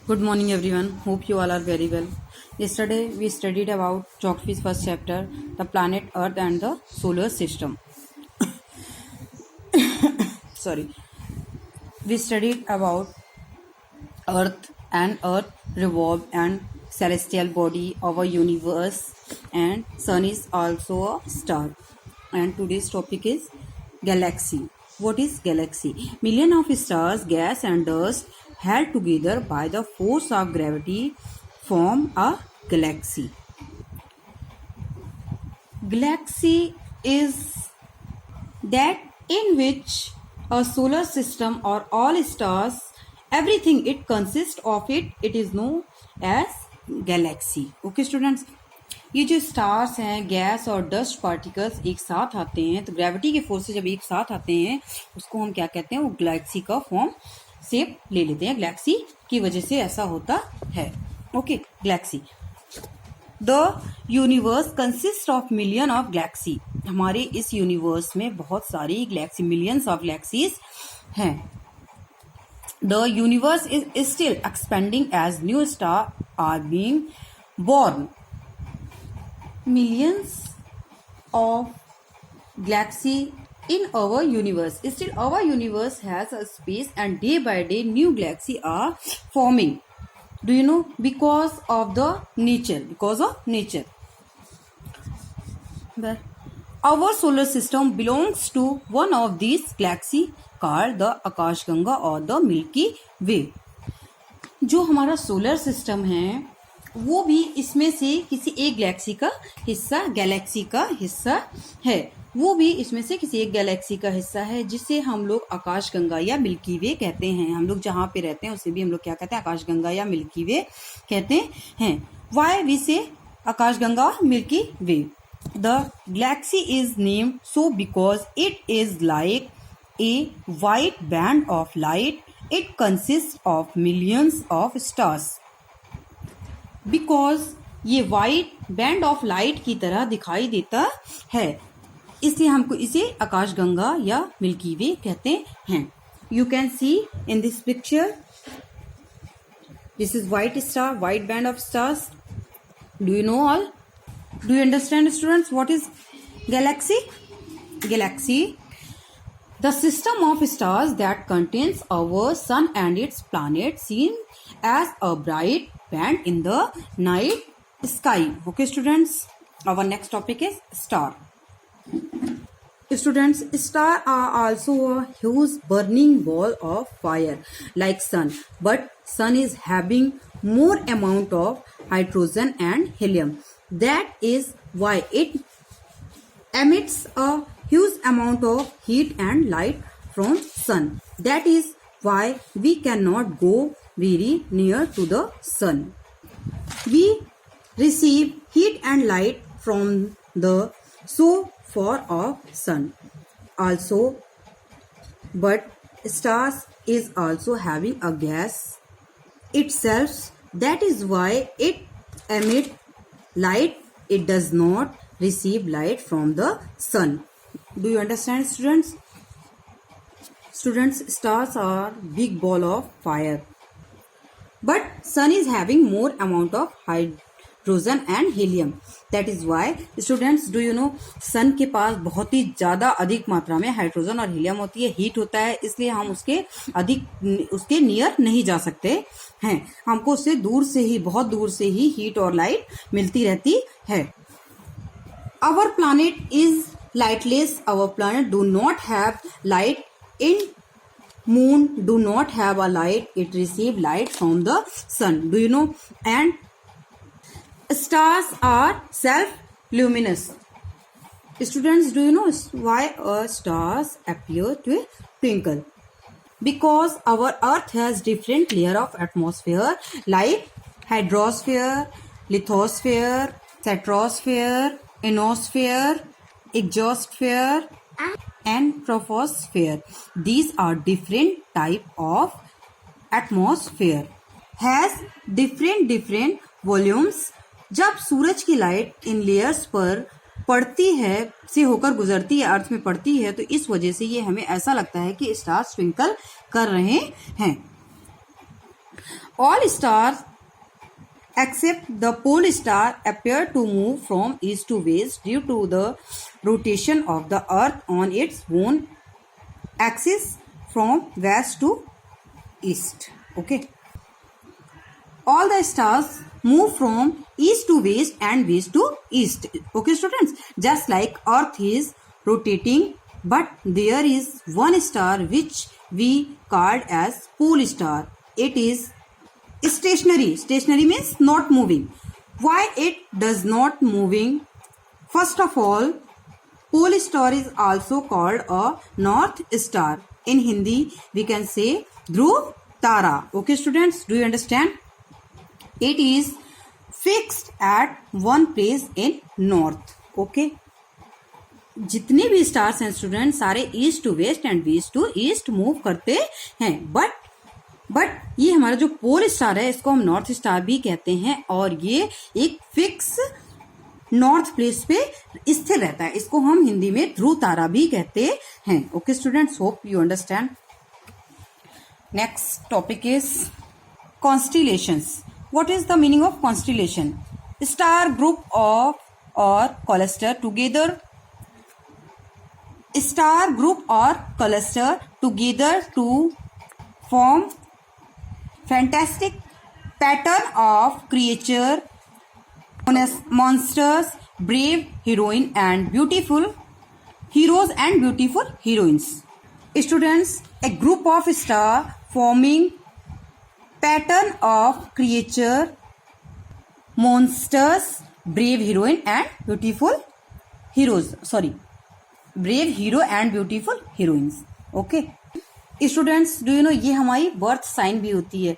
Good morning, everyone. Hope you all are very well. Yesterday, we studied about geography's first chapter, the planet Earth and the solar system. Sorry. We studied about Earth and Earth revolve and celestial body, our universe, and Sun is also a star. And today's topic is galaxy. What is galaxy? Million of stars, gas and dust held together by the force of gravity form a galaxy. Galaxy is that in which a solar system or all stars, everything it consists of it is known as galaxy. Okay students, ये जो stars हैं, gas और dust particles एक साथ आते हैं, तो gravity के फोर्स से जब एक साथ आते हैं उसको हम क्या कहते हैं, वो गैलेक्सी का फॉर्म शेप ले लेते हैं. गैलेक्सी की वजह से ऐसा होता है. Okay, galaxy. The universe consist of million of galaxy. हमारे इस यूनिवर्स में बहुत सारी गैलेक्सी, मिलियंस ऑफ गैलेक्सीज हैं. The universe is still expanding as new star are being born. Millions of galaxy in our universe. Still, our universe has a space, and day by day, new galaxy are forming. Do you know? Because of the nature. Because of nature. Our solar system belongs to one of these galaxy called the Akashganga or the Milky Way. जो हमारा solar system है वो भी इसमें से किसी एक Galaxy का हिस्सा है. वो भी इसमें से किसी एक गैलेक्सी का हिस्सा है जिसे हम लोग आकाशगंगा या मिल्की वे कहते हैं. हम लोग जहाँ पे रहते हैं उसे भी हम लोग क्या कहते हैं, आकाशगंगा या मिल्की वे कहते हैं. वाई वी से आकाशगंगा milky way. The Galaxy is named so because it is like a white band of light. It consist of millions of stars. Because ये वाइट बैंड ऑफ लाइट की तरह दिखाई देता है, इसलिए हमको इसे आकाशगंगा या मिल्की वे कहते हैं. You can see in this picture, this is white star, white band of stars. Do you know all? Do you understand students what is Galaxy? Galaxy, the system of stars that contains our sun and its planets, seen as a bright band in the night sky. Okay students, our next topic is star. Students, stars are also a huge burning ball of fire like sun, but sun is having more amount of hydrogen and helium. That is why it emits a huge amount of heat and light from sun. That is why we cannot go very near to the sun. We receive heat and light from the so far of sun also, but stars is also having a gas itself. That is why it emit light. It does not receive light from the sun. Do you understand students? Students, stars are big ball of fire, but sun is having more amount of hydrogen and helium. That is why students, do you know, sun के पास बहुत ही ज्यादा अधिक मात्रा में hydrogen और helium होती है, heat होता है, इसलिए हम उसके नियर नहीं जा सकते हैं. हमको उससे दूर से ही, बहुत दूर से ही हीट और लाइट मिलती रहती है. Our planet is lightless. Our planet do not have light. In moon do not have a light. It receive light from the sun. Do you know? And stars are self-luminous. Students, do you know why stars appear to twinkle? Because our Earth has different layer of atmosphere like hydrosphere, lithosphere, stratosphere, ionosphere, exosphere and troposphere. These are different type of atmosphere, has different volumes. जब सूरज की light in layers पर पड़ती है, से होकर गुजरती है, अर्थ में पड़ती है, तो इस वजह से ये हमें ऐसा लगता है कि स्टार्स ट्विंकल कर रहे हैं. All stars except the pole star appear to move from east to west due to the rotation of the earth on its own axis from west to east. Okay, all the stars move from east to west and west to east. Okay students, just like earth is rotating, but there is one star which we called as pole star. It is stationary. Stationary means not moving. Why it does not moving? First of all, pole star is also called a north star. In Hindi we can say dhruv tara. Okay students, do you understand? It is fixed at one place in north. Okay, जितने भी stars हैं student सारे east to west and west to east move करते हैं, but ये हमारा जो pole star है इसको हम नॉर्थ स्टार भी कहते हैं और ये एक फिक्स नॉर्थ प्लेस पे स्थिर रहता है। इसको हम हिंदी में ध्रुव तारा भी कहते हैं। Okay students, hope you understand. Next topic is constellations. What is the meaning of constellation? Star group of और क्लस्टर टुगेदर, स्टार ग्रुप और cluster together to form fantastic pattern of creature, monsters, brave heroine and beautiful heroes and beautiful heroines. Students, a group of star forming pattern of creature, monsters, brave heroine and beautiful heroes. Brave hero and beautiful heroines. Okay. Students, do you no ये हमारी birth sign भी होती है।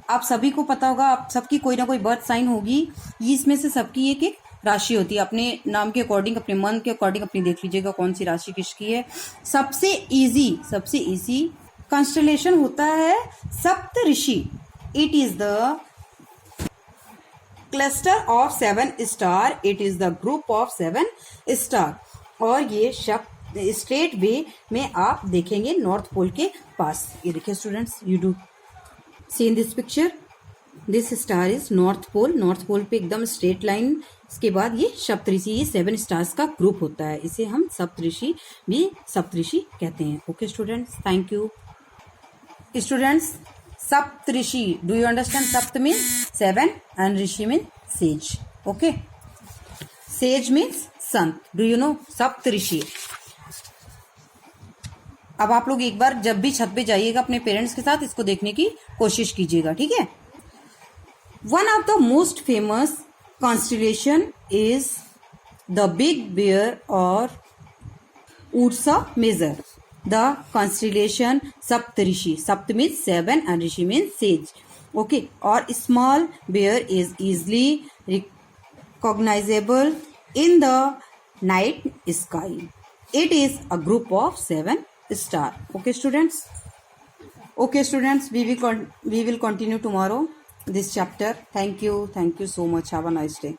आप सभी को पता होगा, आप सबकी कोई ना कोई बर्थ साइन होगी। ये इसमें से सबकी एक एक राशि होती है। अपने नाम के अकॉर्डिंग, अपने मन के अकॉर्डिंग अपनी देख लीजिएगा कौन सी राशि किसकी है। सबसे इजी कॉन्स्टेलेशन होता है Saptarishi. It is the cluster of 7 star, it is the group of 7 star. और ये शब्द स्ट्रेट वे में आप देखेंगे नॉर्थ पोल के पास। ये देखिए students, you do see in this picture, this star is north pole. North pole पे एकदम स्ट्रेट लाइन, इसके बाद ये सप्तऋषि, ये 7 स्टार्स का ग्रुप होता है। इसे हम सप्तऋषि कहते हैं। Okay students, thank you. Students, Saptarishi, do you understand? सप्त मीन 7 एंड ऋषि mean sage. Okay, sage means संत। Do you know Saptarishi? अब आप लोग एक बार जब भी छत पे जाइएगा अपने पेरेंट्स के साथ इसको देखने की कोशिश कीजिएगा, ठीक है? One of the most famous constellation is the big bear or Ursa Major. The constellation Saptarishi, सप्त मीन्स 7 and ऋषि मीन्स सेज। ओके, और small bear is easily recognizable in the night sky. It is a group of 7 star. Okay students, we will continue tomorrow this chapter. Thank you so much. Have a nice day.